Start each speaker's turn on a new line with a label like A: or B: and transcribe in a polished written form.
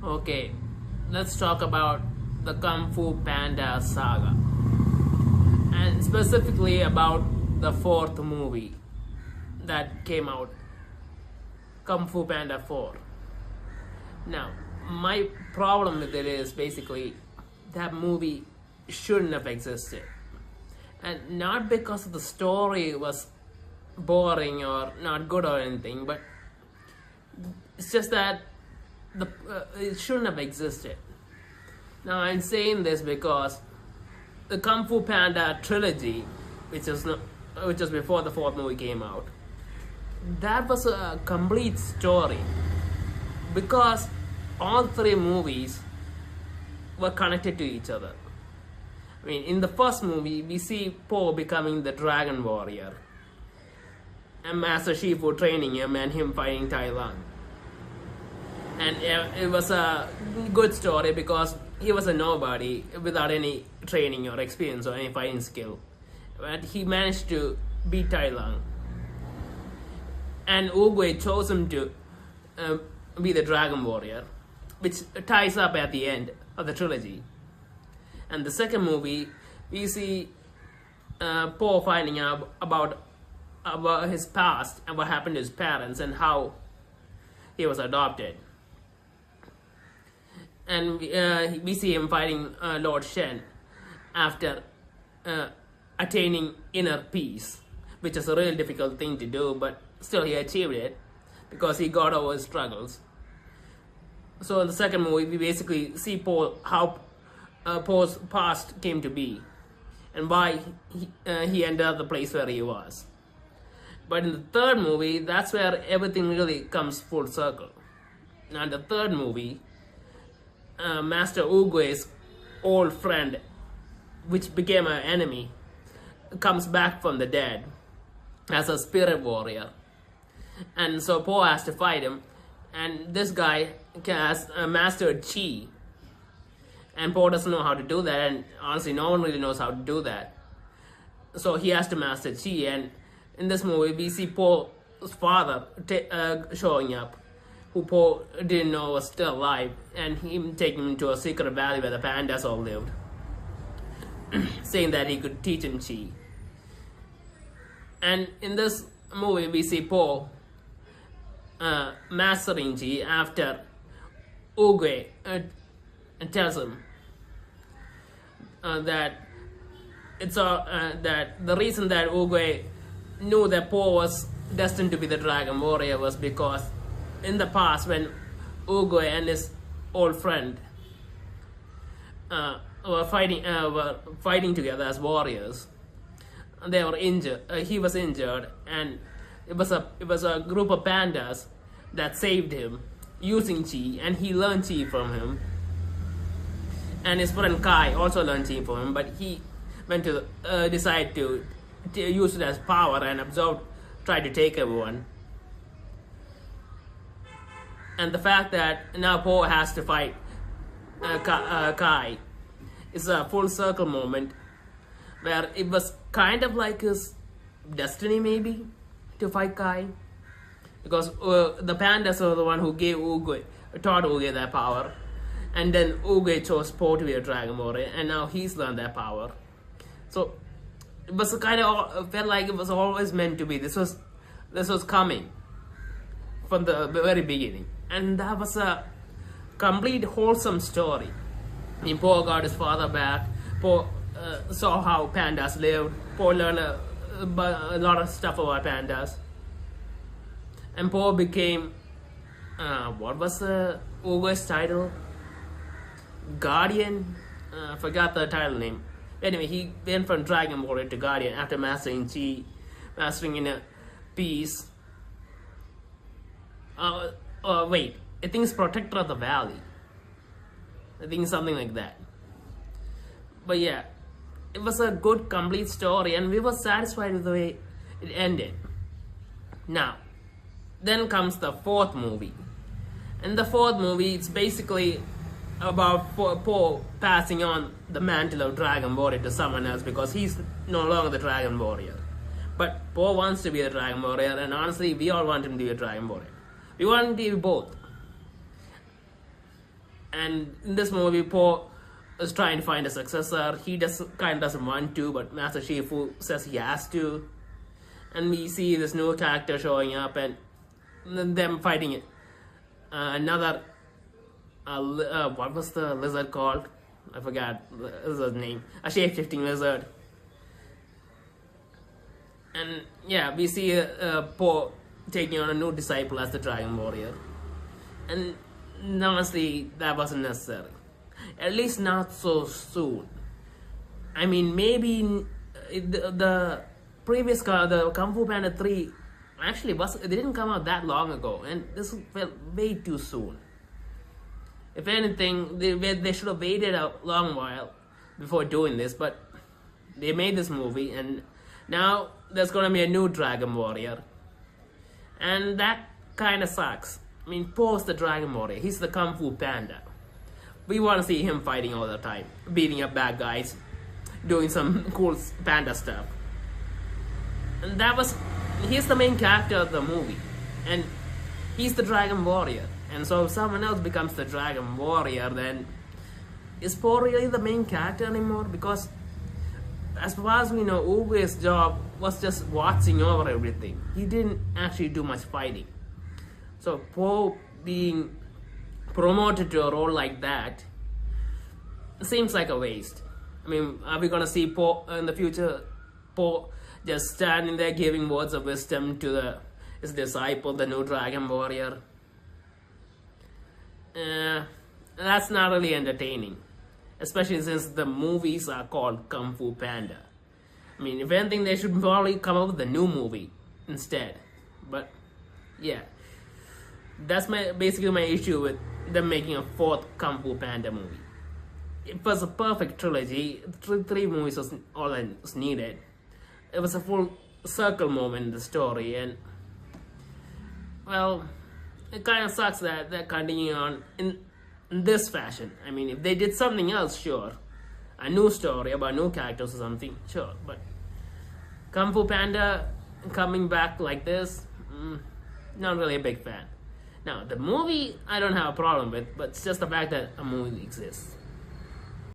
A: Okay, let's talk about the Kung Fu Panda saga, and specifically about the fourth movie that came out, Kung Fu Panda 4. Now, my problem with it is basically that movie shouldn't have existed. And not because the story was boring or not good or anything, but it's just that it shouldn't have existed. Now, I'm saying this because the Kung Fu Panda trilogy, which was before the fourth movie came out, that was a complete story because all three movies were connected to each other. I mean, in the first movie, we see Po becoming the Dragon Warrior, and Master Shifu training him and him fighting Tai Lung. And it was a good story because he was a nobody without any training or experience or any fighting skill. But he managed to beat Tai Lung. And Oogway chose him to be the Dragon Warrior, which ties up at the end of the trilogy. And the second movie, we see Po finding out about his past and what happened to his parents and how he was adopted. And we see him fighting Lord Shen after attaining inner peace, which is a really difficult thing to do, but still he achieved it because he got over his struggles. So in the second movie, we basically see how Po's past came to be and why he ended up the place where he was. But in the third movie, that's where everything really comes full circle. Now in the third movie, Master Oogway's old friend, which became an enemy, comes back from the dead as a spirit warrior. And so Po has to fight him. And this guy has mastered Chi. And Po doesn't know how to do that. And honestly, no one really knows how to do that. So he has to master Chi. And in this movie, we see Po's father showing up, who Po didn't know was still alive, and him taking him to a secret valley where the pandas all lived, saying that he could teach him Chi. And in this movie, we see Po mastering Chi after Oogway tells him that that the reason that Oogway knew that Po was destined to be the Dragon Warrior was because in the past, when Oogway and his old friend were fighting together as warriors, they were injured. He was injured, and it was a group of pandas that saved him using Chi, and he learned Chi from him. And his friend Kai also learned Chi from him, but he went to decide to use it as power and try to take everyone. And the fact that now Po has to fight Kai is a full circle moment where it was kind of like his destiny maybe to fight Kai, because the pandas were the one who taught Oogway that power, and then Oogway chose Po to be a Dragon Warrior, and now he's learned that power. So it was felt like it was always meant to be. This was coming from the very beginning. And that was a complete wholesome story. I mean, Po got his father back. Po saw how pandas lived. Po learned a lot of stuff about pandas. And Po became, what was Oogway's title? Guardian? I forgot the title name. Anyway, he went from Dragon Warrior to Guardian after mastering Chi, mastering inner peace. Wait, I think it's Protector of the Valley. I think something like that. But yeah, it was a good, complete story, and we were satisfied with the way it ended. Now, then comes the fourth movie. In the fourth movie, it's basically about Po passing on the mantle of Dragon Warrior to someone else because he's no longer the Dragon Warrior. But Po wants to be a Dragon Warrior, and honestly, we all want him to be a Dragon Warrior. We want him to be both. And in this movie, Po is trying to find a successor. He kind of doesn't want to, but Master Shifu says he has to. And we see this new character showing up and them fighting it. Another, what was the lizard called? I forgot his name. A shape-shifting lizard. And yeah, we see Po taking on a new disciple as the Dragon Warrior. And honestly, that wasn't necessary. At least not so soon. I mean, maybe the previous the Kung Fu Panda 3 actually it didn't come out that long ago, and this felt way too soon. If anything, they should have waited a long while before doing this, but they made this movie, and now there's gonna be a new Dragon Warrior, and that kind of sucks. I mean, Po's the Dragon Warrior. He's the Kung Fu Panda. We want to see him fighting all the time, beating up bad guys, doing some cool panda stuff. And he's the main character of the movie, and he's the Dragon Warrior. And so if someone else becomes the Dragon Warrior, then is Po really the main character anymore? Because as far as we know, Uwe's job was just watching over everything. He didn't actually do much fighting. So Po being promoted to a role like that seems like a waste. I mean, are we gonna see Po in the future? Po just standing there giving words of wisdom to his disciple, the new Dragon Warrior? That's not really entertaining, especially since the movies are called Kung Fu Panda. I mean, if anything, they should probably come up with a new movie instead. But yeah, that's basically my issue with them making a fourth Kung Fu Panda movie. It was a perfect trilogy. Three movies was all that was needed. It was a full circle moment in the story, and well, it kind of sucks that they're continuing on in this fashion. I mean, if they did something else, sure, a new story about new characters or something, sure, but Kung Fu Panda coming back like this, not really a big fan. Now, the movie I don't have a problem with, but it's just the fact that a movie exists.